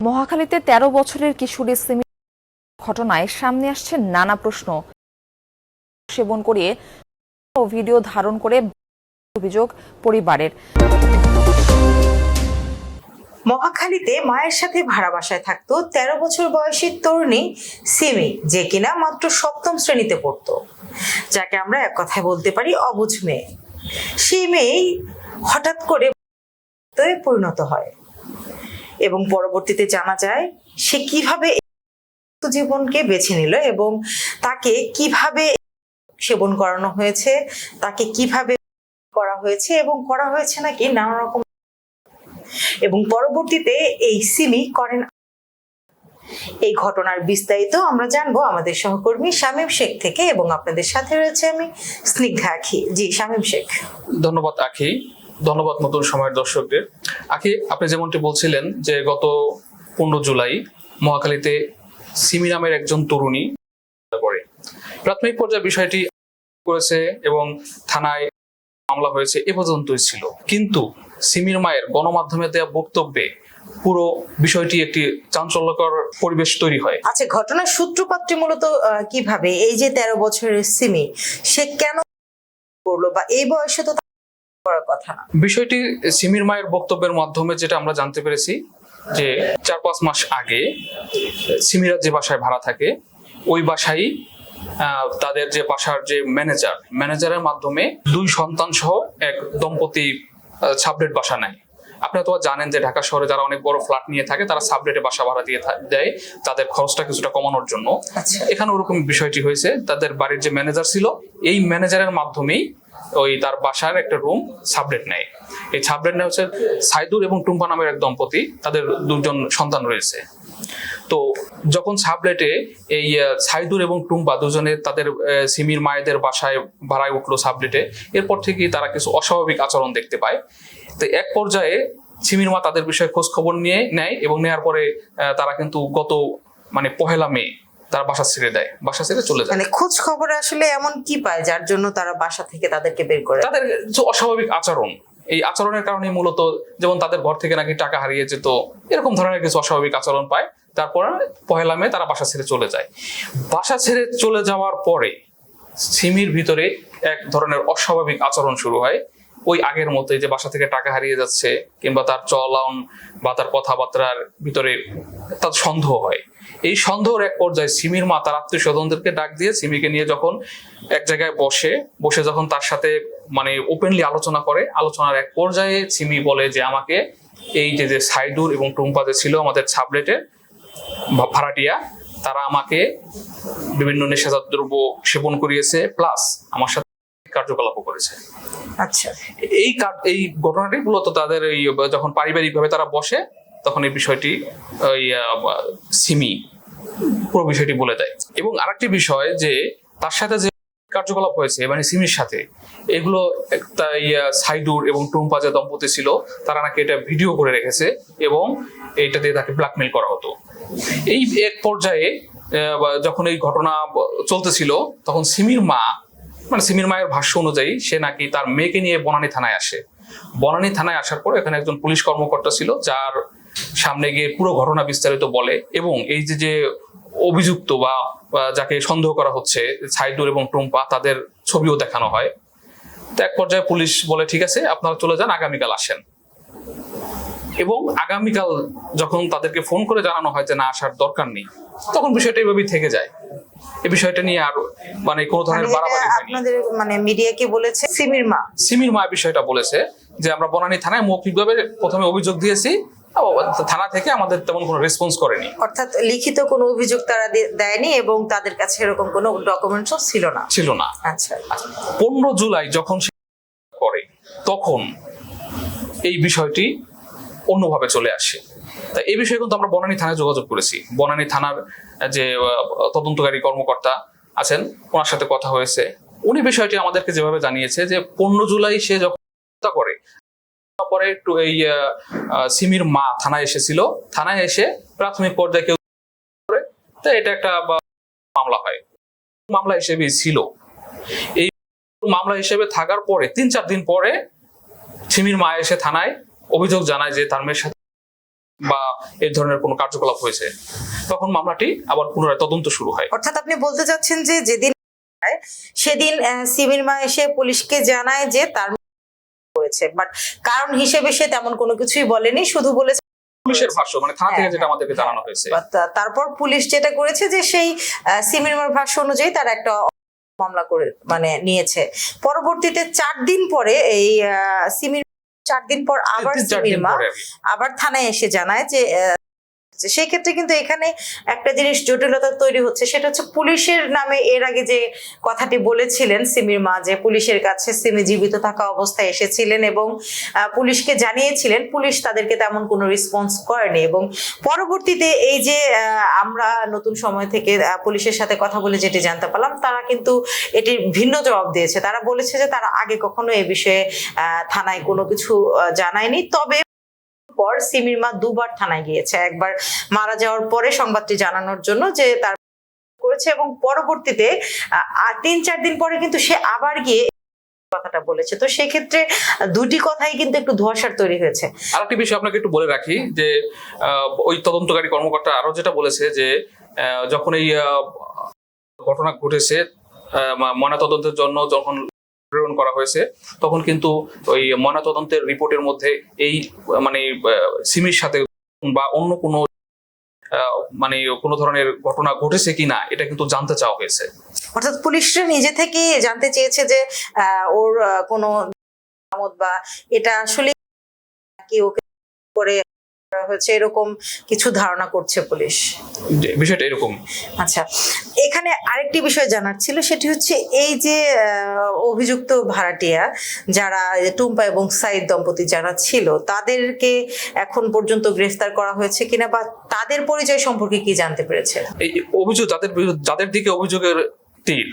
মহাখালীতে ১৩ বছরের কিশোরী সিমি ঘটনায় সামনে আসছে নানা প্রশ্ন। সেবন করিয়ে ও ভিডিও ধারণ করে অভিযোগ পরিবারের। মহাখালীতে মায়ের সাথে ভাড়া বাসায় থাকতো ১৩ বছর বয়সী তরুণী সিমি, যে কিনা মাত্র সপ্তম শ্রেণীতে পড়তো, যাকে আমরা এক কথায় বলতে পারি অবুঝ মেয়ে। সেই মেয়ে হঠাৎ করে পরিণত হয় এবং পরবর্তীতে জানা যায় সে কিভাবে জীবনকে বেছে নিল এবং তাকে কিভাবে সেবন করানো হয়েছে, তাকে কিভাবে করা হয়েছে এবং করা হয়েছে নাকি নানা রকম, এবং পরবর্তীতে এই সিমি করেন। এই ঘটনার বিস্তারিত আমরা জানবো আমাদের সহকর্মী শামীম শেখ থেকে, এবং আপনাদের সাথে রয়েছে আমি স্নিগ্ধা আখি। জি শামীম শেখ। ধন্যবাদ আখি, ধন্যবাদ নতুন সময়ের দর্শকদের। আখি, আপনি যেমনটি বলছিলেন যে গত 15 জুলাই মহাখালীতে সিমি নামের একজন তরুণী পড়ে। প্রাথমিক পর্যায়ে বিষয়টি করেছে এবং থানায় মামলা হয়েছে এ পর্যন্তই ছিল, কিন্তু সিমির মায়ের গণমাধ্যমে দেওয়া বক্তব্যে পুরো বিষয়টি একটি চাঞ্চল্যকর পরিবেশ তৈরি হয়। আচ্ছা, ঘটনার সূত্রপাতটি মূলত কিভাবে, এই যে 13 বছরের সিমি সে কেন করলো, বা এই বয়সে তো করার কথা না? বিষয়টি সিমির মায়ের বক্তব্যের মাধ্যমে যেটা আমরা জানতে পেরেছি যে 4-5 মাস আগে সিমিরা যে বাসায় ভাড়া থাকে ওই বাসায় তাদের যে বাসার যে ম্যানেজারের মাধ্যমে 2 সন্তান সহ এক দম্পতি সাবলেট বাসা নেয়। আপনারা তো জানেন যে ঢাকা শহরে যারা অনেক বড় ফ্ল্যাট নিয়ে থাকে তারা সাবলেটে বাসা ভাড়া দিয়ে দেয় তাদের খরচটা কিছুটা কমানোর জন্য। এখানে ওরকম বিষয়টি হয়েছে, তাদের বাড়ির যে ম্যানেজার ছিল এই ম্যানেজারের মাধ্যমেই ওই তার বাসার একটা রুম সাবলেট নেয়। এই সাবলেট নেয় হচ্ছে সাইদুর এবং টুম্পা নামের এক দম্পতি, তাদের 2জন সন্তান রয়েছে। তো যখন সাবলেটে এই সাইদুর এবং টুম্পা দুজনে তাদের সিমির মায়েদের বাসায় ভাড়ায় উঠলো সাবলেটে, এরপর থেকেই তারা কিছু অস্বাভাবিক আচরণ দেখতে পায়। তো এক পর্যায়ে সিমির মা তাদের বিষয়ে খোঁজ খবর নিয়ে নেয় এবং নেওয়ার পরে তারা কিন্তু গত 1 মে তারা বাসা ছেড়ে দেয়, বাসা ছেড়ে চলে যায়। মানে খোঁজ খবরে আসলে এমন কি পায় যার জন্য তারা বাসা থেকে তাদেরকে বের করে? তাদের যে অস্বাভাবিক আচরণ, এই আচরণের কারণে মূলত যেমন তাদের ঘর থেকে নাকি টাকা হারিয়ে যেত, এরকম ধরনের কিছু অস্বাভাবিক আচরণ পায়। তারপর 1 মে তারা বাসা ছেড়ে চলে যায়। বাসা ছেড়ে চলে যাওয়ার পরে সিমির ভিতরে এক ধরনের অস্বাভাবিক আচরণ শুরু হয়, ওই আগের মতোই যে বাসা থেকে টাকা হারিয়ে যাচ্ছে কিংবা তার চলন বা তার কথাবার্তার ভিতরে তার সন্দেহ হয়। এই সন্দেহের এক পর্যায়ে সিমির মা তার আত্মীয় স্বজনদেরকে ডাক দিয়ে সিমিকে নিয়ে যখন এক জায়গায় বসে যখন তার সাথে ওপেনলি আলোচনা করে, আলোচনার এক পর্যায়ে সিমি বলে যে আমাকে এই যে সাইদুর এবং টুম্পা যে ছিল আমাদের সাবলেটের ভাড়াটিয়া, তারা আমাকে বিভিন্ন নেশাজাত দ্রব্য সেবন করিয়েছে, প্লাস আমার সাথে কার্যকলাপও করেছে। আচ্ছা, এই ঘটনাটি মূলত তাদের যখন পারিবারিকভাবে তারা বসে তখন এই বিষয়টি সিমি পুরো বিষয়টি বলে দেয়। এবং আরেকটি বিষয় যে তার সাথে যে কার্যকলাপ হয়েছে সিমির সাথে, এগুলো সাইদুর এবং টুম্পা যে দম্পতি ছিল তারা নাকি এটা ভিডিও করে রেখেছে এবং এইটা দিয়ে তাকে ব্ল্যাকমেল করা হতো। এই এক পর্যায়ে যখন এই ঘটনা চলতেছিল তখন সিমির মায়ের ভাষ্য অনুযায়ী সে নাকি তার মেয়েকে নিয়ে বনানী থানায় আসে। বনানী থানায় আসার পর এখানে একজন পুলিশ কর্মকর্তা ছিল যার সামনে গিয়ে পুরো ঘটনা বিস্তারিত বলে, এবং এই যে অভিযুক্ত বা যাকে সন্দেহ করা হচ্ছে সাইদুর এবং টুম্পা, তাদের ছবিও দেখানো হয়। তো এক পর্যায়ে পুলিশ বলে ঠিক আছে আপনারা চলে যান, আগামীকাল আসেন। এবং আগামীকাল যখন তাদেরকে ফোন করে জানানো হয় যে না আসার দরকার নেই, তখন বিষয়টা এইভাবেই থেকে যায়। এই বিষয়টা নিয়ে আর কোনো ধরনের বাড়াবাড়ি হয়নি। আপনাদের মিডিয়া কি বলেছে? সিমির মা বিষয়টা বলেছে যে আমরা বনানী থানায় মৌখিকভাবে প্রথমে অভিযোগ দিয়েছি, থানা থেকে আমাদের তেমন কোনো রেসপন্স করেনি, অর্থাৎ লিখিত কোনো অভিযোগ তারা দেয়নি এবং তাদের কাছে এরকম কোনো ডকুমেন্টসও ছিল না। আচ্ছা, 15 জুলাই যখন সে করে তখন এই বিষয়টি অন্যভাবে চলে আসে। তাই এই বিষয়ে কিন্তু আমরা বনানী থানায় যোগাযোগ করেছি। বনানী থানার যে তদন্তকারী কর্মকর্তা আছেন ওনার সাথে কথা হয়েছে। উনি বিষয়টি আমাদেরকে যেভাবে জানিয়েছে যে 15 জুলাই সে যখন করে পরে একটু এই সিমির মা থানায় এসেছিল, থানায় এসে প্রাথমিক পর্যায়ে কেউ করে, তাই এটা একটা মামলা হয়, মামলা হিসেবেই ছিল। এই মামলা হিসেবে থাকার পরে 3-4 দিন পরে সিমির মা এসে থানায় অভিযোগ জানায় যে তার মেয়ের সাথে বা এই ধরনের কোনো কার্যকলাপ হয়েছে, তখন মামলাটি আবার পুনরায় তদন্ত শুরু হয়। অর্থাৎ আপনি বলতে চাচ্ছেন যে যেদিন সেদিন সিমির মা এসে পুলিশকে জানায় যে তার করেছে, বাট কারণ হিসেবে সে তেমন কোনো কিছুই বলেনি, শুধু বলেছে পুলিশের ভাষ্য, মানে থানা থেকে হ্যাঁ, যেটা আমাদেরকে জানানো হয়েছে। তারপর পুলিশ যেটা করেছে যে সেই সিমির মার ভাষ্য অনুযায়ী তার একটা মামলা করে মানে নিয়েছে। পরবর্তীতে 4 দিন পরে এই সিমির 4 দিন পর আবার 3-4 সিমির দিন মা পরে আর কি। আবার থানায় এসে জানায় যে সেই ক্ষেত্রে কিন্তু এখানে একটা জিনিস জটিলতা তৈরি হচ্ছে, সেটা হচ্ছে পুলিশের নামে এর আগে যে কথাটি বলেছিলেন সিমির মা, যে পুলিশের কাছে সিমি জীবিত থাকা অবস্থায় এসেছিলেন এবং পুলিশকে জানিয়েছিলেন, পুলিশ তাদেরকে তেমন কোনো রেসপন্স করেনি। এবং পরবর্তীতে এই যে আমরা নতুন সময় থেকে পুলিশের সাথে কথা বলে যেটি জানতে পারলাম, তারা কিন্তু এটির ভিন্ন জবাব দিয়েছে। তারা বলেছে যে তারা আগে কখনো এ বিষয়ে থানায় কোনো কিছু জানায়নি, তবে পর সিমির মা 2 বার থানায় গিয়েছে। একবার মারা যাওয়ার পরে সংবাদটি জানানোর জন্য যে তার করেছে, এবং পরবর্তীতে 3-4 দিন পরে কিন্তু সে আবার গিয়ে কথাটা বলেছে। তো সেক্ষেত্রে দুটি কথাই কিন্তু একটু ধোঁয়াশার তৈরি হয়েছে। আরেকটি বিষয় আপনাকে একটু বলে রাখি যে ওই তদন্তকারী কর্মকর্তা আরো যেটা বলেছে যে যখন এই ঘটনা ঘটেছে ময়নাতদন্তের জন্য যখন প্রেরণ করা হয়েছে, তখন কিন্তু ওই ময়নাতদন্তের রিপোর্টের মধ্যে এই মানে সিমির সাথে বা অন্য কোনো মানে কোনো ধরনের ঘটনা ঘটেছে কিনা এটা কিন্তু জানতে চাওয়া হয়েছে। অর্থাৎ পুলিশরা নিজে থেকে জানতে চেয়েছে যে ওর কোনো বা এটা আসলে কি ওকে করে হয়েছে, এরকম কিছু ধারণা করছে পুলিশ। বিষয়টা এরকম। আচ্ছা, এখানে আরেকটি বিষয় জানার ছিল, সেটি হচ্ছে এই যে অভিযুক্ত ভাড়াটিয়া যারা টুম্পা এবং সাইদ দম্পতি যারা ছিল, তাদেরকে এখন পর্যন্ত গ্রেফতার করা হয়েছে কিনা বা তাদের পরিচয় সম্পর্কে কি জানতে পেরেছে? এই অভিযোগ যাদের দিকে অভিযোগের তীর,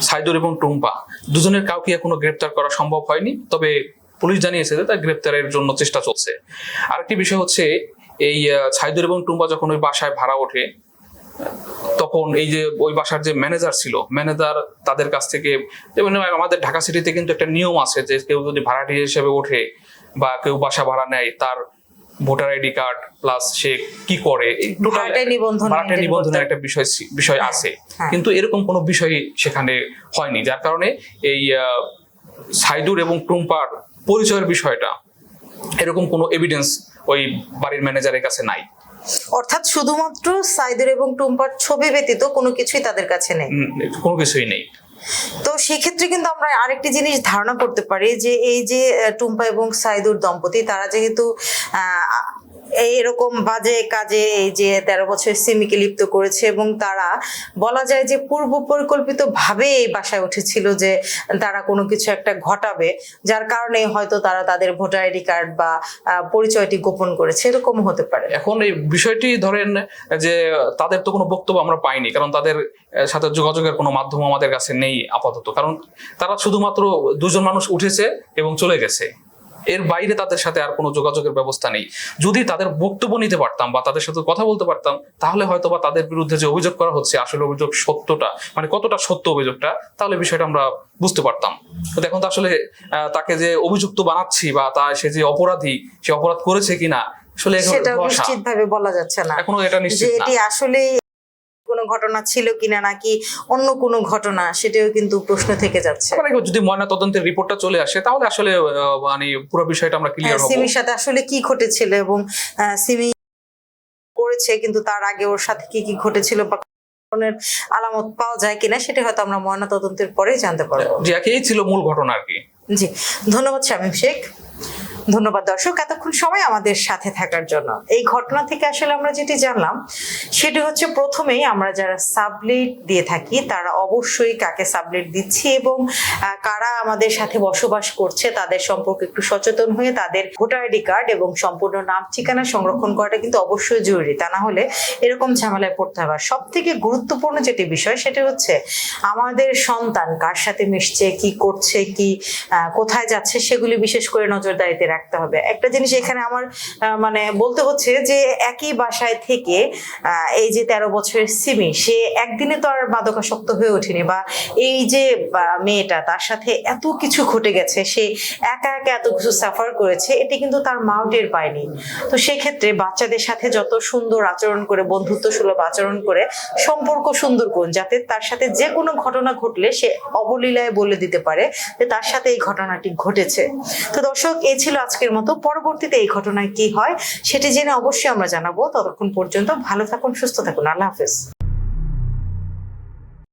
সাইদুর এবং টুম্পা দুজনের কাউকে এখনো গ্রেফতার করা সম্ভব হয়নি, তবে পুলিশ জানিয়েছে যে তার গ্রেফতারের জন্য চেষ্টা চলছে। আরেকটি বিষয় হচ্ছে এই সাইদুর এবং টুম্পা যখন ওই বাসায় ভাড়া ওঠে, তখন এই যে ওই বাসার যে ম্যানেজার ছিল, ম্যানেজার তাদের কাছ থেকে, যেমন আমাদের ঢাকা সিটিতে কিন্তু একটা নিয়ম আছে যে কেউ যদি ভাড়াটিয়া হিসেবে ওঠে বা কেউ বাসা ভাড়া নেয়, তার ভোটার আইডি কার্ড প্লাস সে কি করে, ভাড়াটিয়া নিবন্ধনের একটা বিষয় আছে, কিন্তু এরকম কোনো বিষয় সেখানে হয়নি, যার কারণে এই সাইদুর এবং টুম্পার পরিচয়ের বিষয়টা এরকম কোনো এভিডেন্স ওই বাড়ির ম্যানেজারের কাছে নাই। অর্থাৎ শুধুমাত্র সাইদুর এবং টুম্পার ছবি ব্যতীত কোনো কিছুই তাদের কাছে নেই, কোনো কিছুই নেই। তো সেক্ষেত্রে কিন্তু আমরা আরেকটি জিনিস ধারণা করতে পারি যে এই যে টুম্পা এবং সাইদুর দম্পতি, তারা যেহেতু এরকম বাজে কাজে এই যে 13 বছর সিমিকে লিপ্ত করেছে, এবং তারা বলা যায় যে পূর্ব পরিকল্পিত ভাবে এই বাসায় উঠেছিল যে তারা কোনো কিছু একটা ঘটাবে, যার কারণে হয়তো তারা তাদের ভোটার আইডি কার্ড বা পরিচয়টি গোপন করেছে, এরকম হতে পারে। এখন এই বিষয়টি ধরেন যে তাদের তো কোনো বক্তব্য আমরা পাইনি, কারণ তাদের সাথে যোগাযোগের কোনো মাধ্যম আমাদের কাছে নেই আপাতত, কারণ তারা শুধুমাত্র 2 জন মানুষ উঠেছে এবং চলে গেছে, এর বাইরে তাদের সাথে আর কোনো যোগাযোগের ব্যবস্থা নেই। যদি তাদের বক্তব্য নিতে পারতাম বা তাদের সাথে কথা বলতে পারতাম, তাহলে হয়তো বা তাদের বিরুদ্ধে যে অভিযোগ করা হচ্ছে আসলে অভিযোগ সত্যটা, মানে কতটা সত্য অভিযোগটা, তাহলে বিষয়টা আমরা বুঝতে পারতাম। তো এখন তো আসলে তাকে যে অভিযুক্ত বানাচ্ছি বা সে যে অপরাধী, সে অপরাধ করেছে কিনা আসলে সেটা নিশ্চিতভাবে বলা যাচ্ছে না, এখনো এটা নিশ্চিত যে এটি আসলে কোনো ঘটনা ছিল কিনা নাকি অন্য কোনো ঘটনা, সেটাও কিন্তু প্রশ্ন থেকে যাচ্ছে। মানে যদি ময়না তদন্তের রিপোর্টটা চলে আসে, তাহলে আসলে মানে পুরো বিষয়টা আমরা ক্লিয়ার হব। সিমির সাথে আসলে কি ঘটেছিল এবং সিমি করেছে, কিন্তু তার আগে ওর সাথে কি কি ঘটেছিল বা ধরনের আলামত পাওয়া যায় কিনা, সেটা হয়তো আমরা ময়না তদন্তের পরেই জানতে পারবো। জি, এই ছিল মূল ঘটনা আর কি। জি, ধন্যবাদ শামীম শেখ। ধন্যবাদ দর্শক এতক্ষণ সময় আমাদের সাথে থাকার জন্য। এই ঘটনা থেকে আসলে আমরা যেটি জানলাম সেটি হচ্ছে, প্রথমেই আমরা যারা সাবলেট দিয়ে থাকি তারা অবশ্যই কাকে সাবলেট দিচ্ছি এবং কারা আমাদের সাথে বসবাস করছে তাদের সম্পর্কে একটু সচেতন হয়ে তাদের ভোটার আইডি কার্ড এবং সম্পূর্ণ নাম ঠিকানা সংরক্ষণ করাটা কিন্তু অবশ্যই জরুরি, তা না হলে এরকম ঝামেলায় পড়তে হবে। সব থেকে গুরুত্বপূর্ণ যেটি বিষয় সেটি হচ্ছে আমাদের সন্তান কার সাথে মিশছে, কি করছে, কি কোথায় যাচ্ছে, সেগুলি বিশেষ করে নজরদারিতে রাখতে হবে। একটা জিনিস এখানে আমার মানে বলতে হচ্ছে যে একই বাসায় থেকে এই যে 13 বছরের সিমি, সে একদিনে তো আর মাদকাসক্ত হয়ে ওঠেনি, বা এই যে মেয়েটা, তার সাথে এত কিছু ঘটে গেছে, সে একা একা এত কিছু সাফার করেছে, এটি কিন্তু তার মাও টের পায়নি। তো সেক্ষেত্রে বাচ্চাদের সাথে যত সুন্দর আচরণ করে, বন্ধুত্ব সুলভ আচরণ করে সম্পর্ক সুন্দর করুন, যাতে তার সাথে যে কোনো ঘটনা ঘটলে সে অবলীলায় বলে দিতে পারে যে তার সাথে এই ঘটনাটি ঘটেছে। তো দর্শক, এই ছিল আজকের মতো। পরবর্তীতে এই ঘটনায় কি হয় সেটি জেনে অবশ্যই আমরা জানাবো। ততক্ষণ পর্যন্ত ভালো থাকুন, সুস্থ থাকুন। আল্লাহ হাফেজ।